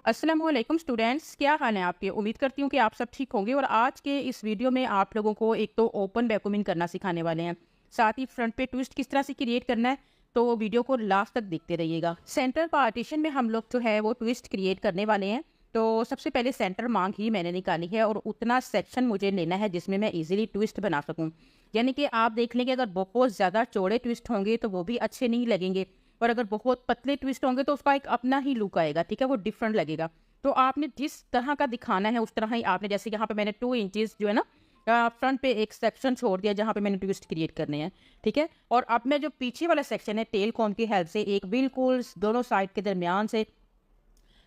अस्सलामुअलैकुम स्टूडेंट्स, क्या हाल है आपके। उम्मीद करती हूँ कि आप सब ठीक होंगे। और आज के इस वीडियो में आप लोगों को एक तो ओपन वैक्यूमिंग करना सिखाने वाले हैं, साथ ही फ्रंट पे ट्विस्ट किस तरह से क्रिएट करना है। तो वीडियो को लास्ट तक देखते रहिएगा। सेंटर पार्टीशन में हम लोग जो है वो ट्विस्ट क्रिएट करने वाले हैं। तो सबसे पहले सेंटर मांग ही मैंने निकाली है और उतना सेक्शन मुझे लेना है जिसमें मैं इजीली ट्विस्ट बना सकूं। यानी कि आप देख लेंगे, अगर बहुत ज़्यादा चौड़े ट्विस्ट होंगे तो वो भी अच्छे नहीं लगेंगे, और अगर बहुत पतले ट्विस्ट होंगे तो उसका एक अपना ही लुक आएगा, ठीक है, वो डिफरेंट लगेगा। तो आपने जिस तरह का दिखाना है उस तरह ही आपने, जैसे यहाँ पे मैंने 2 इंचेस जो है ना फ्रंट पे एक सेक्शन छोड़ दिया जहाँ पे मैंने ट्विस्ट क्रिएट करने हैं, ठीक है। और अब मैं जो पीछे वाला सेक्शन है टेल कॉम की हेल्प से एक बिल्कुल दोनों साइड के दरमियान से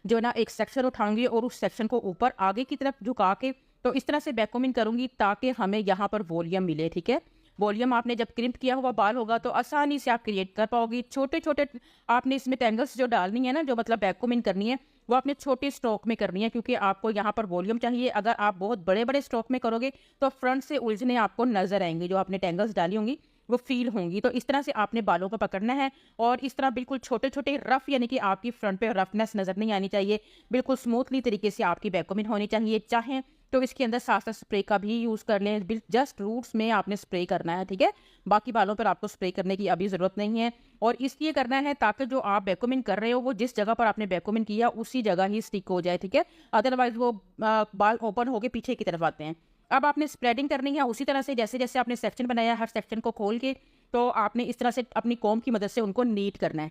जो है ना एक सेक्शन उठाऊंगी और उस सेक्शन को ऊपर आगे की तरफ झुका के तो इस तरह से वैक्यूमिंग करूंगी ताकि हमें यहाँ पर वॉल्यूम मिले, ठीक है। वॉल्यूम आपने जब क्रिम्प किया हुआ बाल होगा तो आसानी से आप क्रिएट कर पाओगी। छोटे छोटे आपने इसमें टेंगल्स जो डालनी है ना, जो मतलब वैक्यूमिंग करनी है, वो आपने छोटे स्ट्रोक में करनी है क्योंकि आपको यहाँ पर वॉल्यूम चाहिए। अगर आप बहुत बड़े बड़े स्ट्रोक में करोगे तो फ्रंट से उलझने आपको नजर आएंगे, जो आपने टेंगल्स डाली होंगी वो फील होंगी। तो इस तरह से आपने बालों को पकड़ना है और इस तरह बिल्कुल छोटे छोटे रफ, यानी कि आपकी फ्रंट पे रफनेस नजर नहीं आनी चाहिए। बिल्कुल स्मूथली तरीके से आपकी वैक्यूमिंग होनी चाहिए। चाहे तो इसके अंदर साथ साथ स्प्रे का भी यूज कर लें, जस्ट रूट्स में आपने स्प्रे करना है, ठीक है। बाकी बालों पर आपको स्प्रे करने की अभी जरूरत नहीं है। और इसलिए करना है ताकि जो आप वैक्यूमिंग कर रहे हो वो जिस जगह पर आपने वैक्यूमिंग किया उसी जगह ही स्टिक हो जाए, ठीक है। अदरवाइज वो बाल ओपन होके पीछे की तरफ आते हैं। अब आपने स्प्रेडिंग करनी है उसी तरह से जैसे जैसे आपने सेक्शन बनाया, हर सेक्शन को खोल के तो आपने इस तरह से अपनी कॉम्ब की मदद से उनको नीट करना है।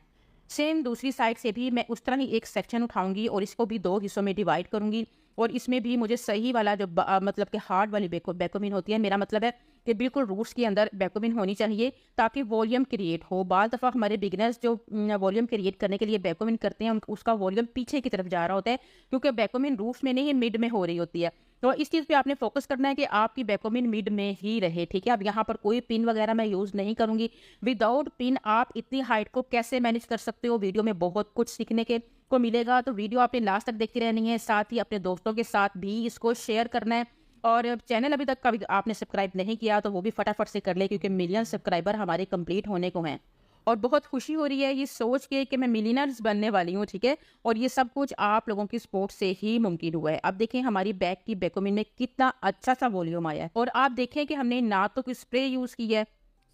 सेम दूसरी साइड से भी मैं उस तरह ही एक सेक्शन उठाऊंगी और इसको भी 2 हिस्सों में डिवाइड करूंगी। और इसमें भी मुझे सही वाला जो मतलब कि हार्ड वाली वैक्यूमिंग होती है, मेरा मतलब है कि बिल्कुल रूट्स के अंदर वैक्यूमिंग होनी चाहिए ताकि वॉल्यूम क्रिएट हो। बाल दफ़ा हमारे बिगनर्स जो वॉल्यूम क्रिएट करने के लिए वैक्यूमिंग करते हैं उसका वॉल्यूम पीछे की तरफ जा रहा होता है क्योंकि वैक्यूमिंग रूट्स में नहीं, मिड में हो रही होती है। तो इस चीज़ पे आपने फोकस करना है कि आपकी वैक्यूमिंग मिड में ही रहे, ठीक है। अब यहाँ पर कोई पिन वगैरह मैं यूज़ नहीं करूँगी। विदाउट पिन आप इतनी हाइट को कैसे मैनेज कर सकते हो, वीडियो में बहुत कुछ सीखने के को मिलेगा। तो वीडियो आपने लास्ट तक देखती रहनी है, साथ ही अपने दोस्तों के साथ भी इसको शेयर करना है। और चैनल अभी तक कभी आपने सब्सक्राइब नहीं किया तो वो भी फटाफट से कर ले क्योंकि मिलियन सब्सक्राइबर हमारे कंप्लीट होने को हैं। और बहुत खुशी हो रही है ये सोच के कि मैं मिलियनर्स बनने वाली हूँ, ठीक है। और ये सब कुछ आप लोगों की सपोर्ट से ही मुमकिन हुआ है। अब देखें हमारी बैक की वैक्यूमिंग में कितना अच्छा सा वॉल्यूम आया है। और आप देखें कि हमने ना तो कोई स्प्रे यूज की है,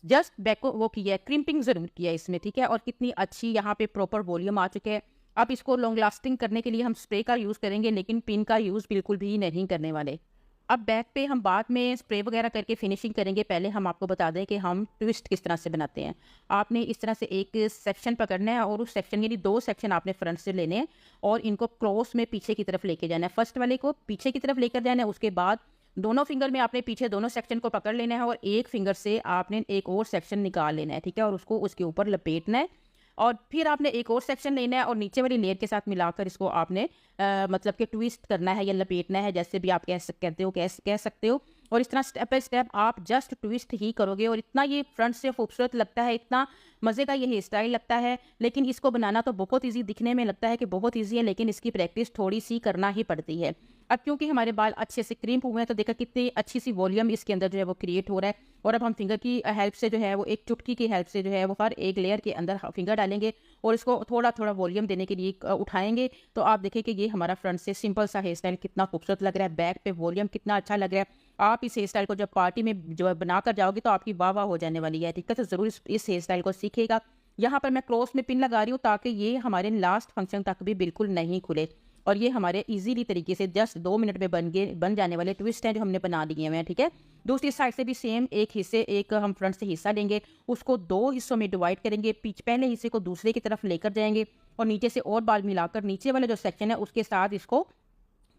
जस्ट बैको वो किया है, क्रिम्पिंग जरूर किया है इसमें, ठीक है। और कितनी अच्छी यहाँ पे प्रॉपर वॉल्यूम आ चुके हैं। अब इसको लॉन्ग लास्टिंग करने के लिए हम स्प्रे का यूज करेंगे लेकिन पिन का यूज बिल्कुल भी नहीं करने वाले। अब बैक पे हम बाद में स्प्रे वगैरह करके फिनिशिंग करेंगे। पहले हम आपको बता दें कि हम ट्विस्ट किस तरह से बनाते हैं। आपने इस तरह से एक सेक्शन पकड़ना है और उस सेक्शन यानी 2 सेक्शन आपने फ्रंट से लेने हैं और इनको क्रॉस में पीछे की तरफ लेके जाना है। फर्स्ट वाले को पीछे की तरफ लेकर जाना है, उसके बाद दोनों फिंगर में आपने पीछे दोनों सेक्शन को पकड़ लेना है और एक फिंगर से आपने एक और सेक्शन निकाल लेना है, ठीक है। और उसको उसके ऊपर लपेटना है और फिर आपने एक और सेक्शन लेना है और नीचे वाली लेयर के साथ मिलाकर इसको आपने मतलब कि ट्विस्ट करना है या लपेटना है, जैसे भी आप कहते हो कह सकते हो। और इस तरह स्टेप बाय स्टेप आप जस्ट ट्विस्ट ही करोगे और इतना ये फ्रंट से खूबसूरत लगता है, इतना मज़े का ये हेयर स्टाइल लगता है। लेकिन इसको बनाना तो बहुत ईजी, दिखने में लगता है कि बहुत ईजी है लेकिन इसकी प्रैक्टिस थोड़ी सी करना ही पड़ती है। अब क्योंकि हमारे बाल अच्छे से क्रीम हुए हैं तो देखा कितनी अच्छी सी वॉल्यूम इसके अंदर जो है वो क्रिएट हो रहा है। और अब हम फिंगर की हेल्प से जो है वो एक चुटकी की हेल्प से जो है वो हर एक लेयर के अंदर फिंगर डालेंगे और इसको थोड़ा थोड़ा वॉल्यूम देने के लिए उठाएंगे। तो आप देखें कि ये हमारा फ्रंट से सिंपल सा हेयर स्टाइल कितना खूबसूरत लग रहा है, बैक पे वॉल्यूम कितना अच्छा लग रहा है। आप इस हेयर स्टाइल को जब पार्टी में जो है बनाकर जाओगे तो आपकी वाह वाह हो जाने वाली है, ठीक है। तो जरूर इस हेयर स्टाइल को सीखेगा। यहाँ पर मैं क्रॉस में पिन लगा रही हूँ ताकि ये हमारे लास्ट फंक्शन तक भी बिल्कुल नहीं खुले और ये हमारे इजीली तरीके से जस्ट 2 मिनट में बन जाने वाले ट्विस्ट हैं जो हमने बना दिए हुए हैं, ठीक है। दूसरी साइड से भी सेम एक हम फ्रंट से हिस्सा लेंगे, उसको 2 हिस्सों में डिवाइड करेंगे। पहले हिस्से को दूसरे की तरफ लेकर जाएंगे और नीचे से और बाल मिलाकर नीचे वाले जो सेक्शन है उसके साथ इसको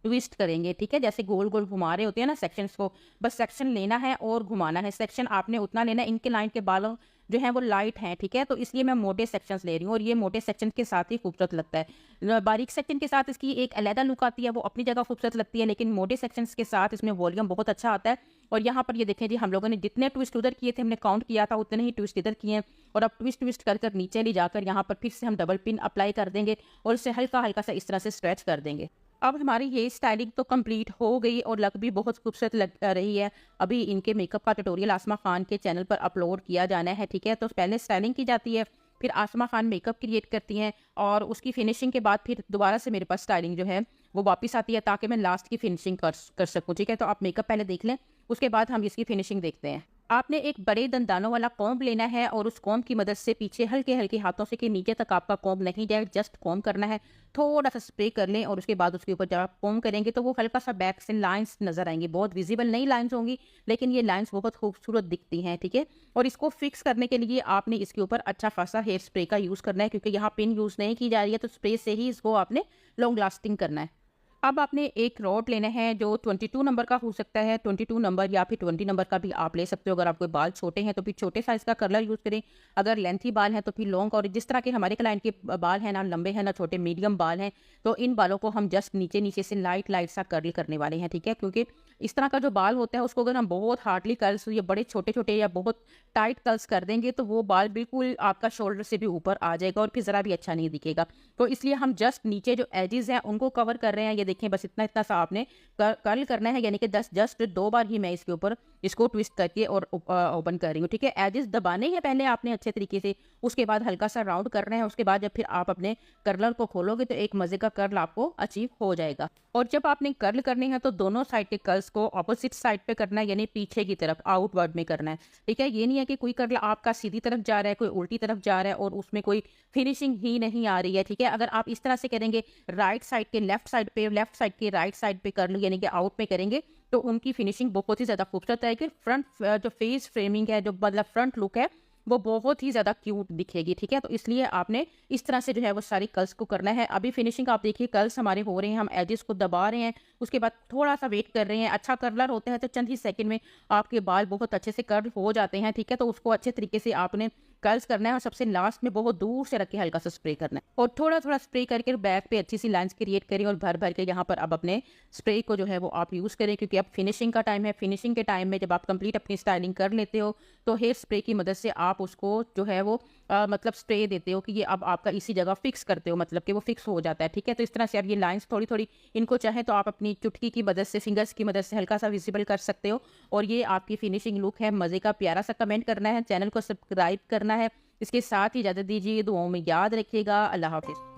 ट्विस्ट करेंगे, ठीक है। जैसे गोल गोल घुमा रहे होते हैं ना सेक्शंस को, बस सेक्शन लेना है और घुमाना है। सेक्शन आपने उतना लेना है, इनके लाइन के बालों जो हैं वो लाइट हैं, ठीक है। तो इसलिए मैं मोटे सेक्शंस ले रही हूँ और ये मोटे सेक्शन के साथ ही खूबसूरत लगता है। बारीक सेक्शन के साथ इसकी एक अलग लुक आती है, वो अपनी जगह खूबसूरत लगती है, लेकिन मोटे सेक्शंस के साथ इसमें वॉल्यूम बहुत अच्छा आता है। और यहाँ पर ये देखें जी, हम लोगों ने जितने ट्विस्ट उधर किए थे हमने काउंट किया था उतने ही ट्विस्ट इधर किए हैं। और अब ट्विस्ट कर नीचे ले जाकर यहाँ पर फिर से हम डबल पिन अप्लाई कर देंगे और इसे हल्का हल्का सा इस तरह से स्ट्रेच कर देंगे। अब हमारी ये स्टाइलिंग तो कंप्लीट हो गई और लग भी बहुत खूबसूरत लग रही है। अभी इनके मेकअप का ट्यूटोरियल आसमा खान के चैनल पर अपलोड किया जाना है, ठीक है। तो पहले स्टाइलिंग की जाती है फिर आसमा खान मेकअप क्रिएट करती हैं और उसकी फिनिशिंग के बाद फिर दोबारा से मेरे पास स्टाइलिंग जो है वो वापस आती है ताकि मैं लास्ट की फिनिशिंग कर सकूँ। ठीक है, तो आप मेकअप पहले देख लें, उसके बाद हम इसकी फिनिशिंग देखते हैं। आपने एक बड़े दंदानों वाला कॉम्ब लेना है और उस कॉम्ब की मदद से पीछे हल्के हल्के हाथों से कि नीचे तक आपका कॉम्ब नहीं जाए, जस्ट कॉम्ब करना है। थोड़ा सा स्प्रे कर लें और उसके बाद उसके ऊपर जब आप कॉम्ब करेंगे तो वो हल्का सा बैक से लाइंस नजर आएंगी, बहुत विजिबल नहीं लाइंस होंगी लेकिन ये लाइंस बहुत खूबसूरत दिखती हैं। ठीक है, और इसको फिक्स करने के लिए आपने इसके ऊपर अच्छा खासा हेयर स्प्रे का यूज़ करना है, क्योंकि यहाँ पिन यूज़ नहीं की जा रही है, तो स्प्रे से ही इसको आपने लॉन्ग लास्टिंग करना है। अब आपने एक रॉड लेना है जो 22 नंबर का हो सकता है, 22 नंबर या फिर 20 नंबर का भी आप ले सकते हो। अगर आपके बाल छोटे हैं तो फिर छोटे साइज़ का कर्लर यूज़ करें, अगर लेंथी बाल हैं तो फिर लॉन्ग। और जिस तरह के हमारे क्लाइंट के बाल हैं, ना लंबे हैं ना छोटे, मीडियम बाल हैं, तो इन बालों को हम जस्ट नीचे नीचे से लाइट लाइट सा कर्ल करने वाले हैं। ठीक है, क्योंकि इस तरह का जो बाल होता है उसको अगर हम बहुत हार्डली कर्ल्स या बड़े छोटे छोटे या बहुत टाइट कर्ल्स कर देंगे तो वो बाल बिल्कुल आपका शोल्डर से भी ऊपर आ जाएगा और फिर ज़रा भी अच्छा नहीं दिखेगा। तो इसलिए हम जस्ट नीचे जो एजेस हैं उनको कवर कर रहे हैं। ये देखें, बस इतना इतना सा आपने कर्ल करना है, यानी कि जस्ट 2 बार ही मैं इसके ऊपर इसको ट्विस्ट करके और ओपन कर रही हूँ। ठीक है, एजेस दबाने हैं पहले आपने अच्छे तरीके से, उसके बाद हल्का सा राउंड करना है, उसके बाद जब फिर आप अपने कर्लर को खोलोगे तो एक मजे का कर्ल आपको अचीव हो जाएगा। और जब आपने कर्ल करने हैं तो दोनों साइड के कर्ल्स को ऑपोजिट साइड पे करना है, यानी पीछे की तरफ आउटवर्ड में करना है। ठीक है, ये नहीं है कि कोई कर्ल आपका सीधी तरफ जा रहा है, कोई उल्टी तरफ जा रहा है और उसमें कोई फिनिशिंग ही नहीं आ रही है। ठीक है, अगर आप इस तरह से करेंगे, राइट साइड के लेफ्ट साइड पे, लेफ्ट साइड के राइट साइड पे कर्ल यानी कि आउट में करेंगे तो उनकी फिनिशिंग बहुत ही ज़्यादा खूबसूरत आएगी। फ्रंट जो फेस फ्रेमिंग है, जो मतलब फ्रंट लुक है, वो बहुत ही ज़्यादा क्यूट दिखेगी। ठीक है, तो इसलिए आपने इस तरह से जो है वो सारी कर्ल्स को करना है। अभी फिनिशिंग आप देखिए, कर्ल्स हमारे हो रहे हैं, हम एजेस को दबा रहे हैं, उसके बाद थोड़ा सा वेट कर रहे हैं। अच्छा कर्लर होता है तो चंद ही सेकंड में आपके बाल बहुत अच्छे से कर्ल हो जाते हैं। ठीक है, तो उसको अच्छे तरीके से आपने कर्ल्स करना है और सबसे लास्ट में बहुत दूर से रख के हल्का सा स्प्रे करना है और थोड़ा थोड़ा स्प्रे करके बैक पे अच्छी सी लाइंस क्रिएट करें और भर भर के यहाँ पर अब अपने स्प्रे को जो है वो आप यूज़ करें, क्योंकि अब फिनिशिंग का टाइम है। फिनिशिंग के टाइम में जब आप कंप्लीट अपनी स्टाइलिंग कर लेते हो तो हेयर स्प्रे की मदद से आप उसको जो है वो मतलब स्प्रे देते हो कि ये अब आपका इसी जगह फिक्स करते हो, मतलब कि वो फिक्स हो जाता है। ठीक है, तो इस तरह से अब ये लाइंस थोड़ी थोड़ी इनको चाहे तो आप अपनी चुटकी की मदद से, फिंगर्स की मदद से हल्का सा विजिबल कर सकते हो और ये आपकी फिनिशिंग लुक है। मज़े का प्यारा सा कमेंट करना है, चैनल को सब्सक्राइब करना है। इसके साथ ही इजाज़त दीजिए, दुआओं में याद रखिएगा। अल्लाह हाफिज़।